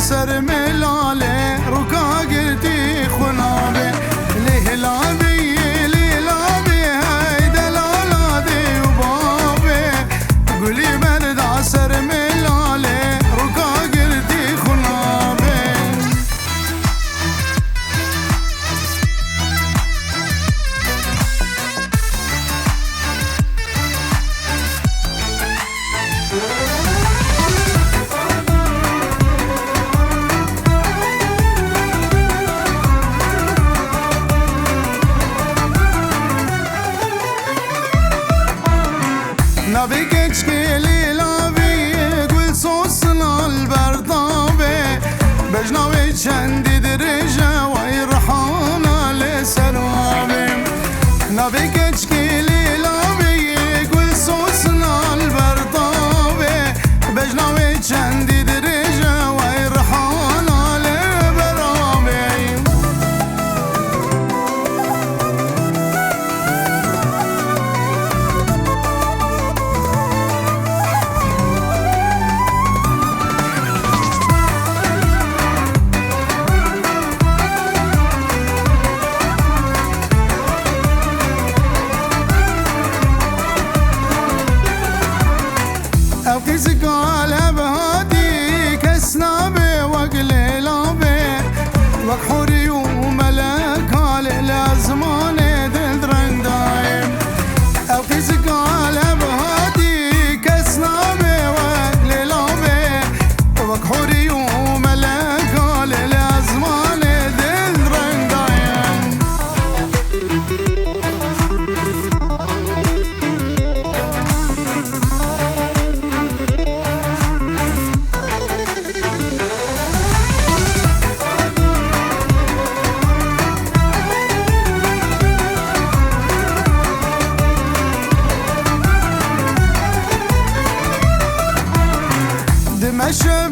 سر ملاله ركا قلتي خنابه ليه لابي ليه لابي هيدا الولادي وبابي قولي برد عسر ملاله ركا قلتي خنابه نبي كشكيلي لابي قول صوصنا البردابي بجناوي شندي درجة ويرحانا لسروابي نبي كشكيلي لابي قول صوصنا البردابي بجناوي شندي درجة ويرحانا لبرابي أوكيزك على بهادي كسنابي وقلي لابي وكحوري وملك على الأزمان دلدرن دايم أوكيزك على بهادي كسنابي وقلي لابي وكحوري وملك على الأزمان دلدرن دايم دمشق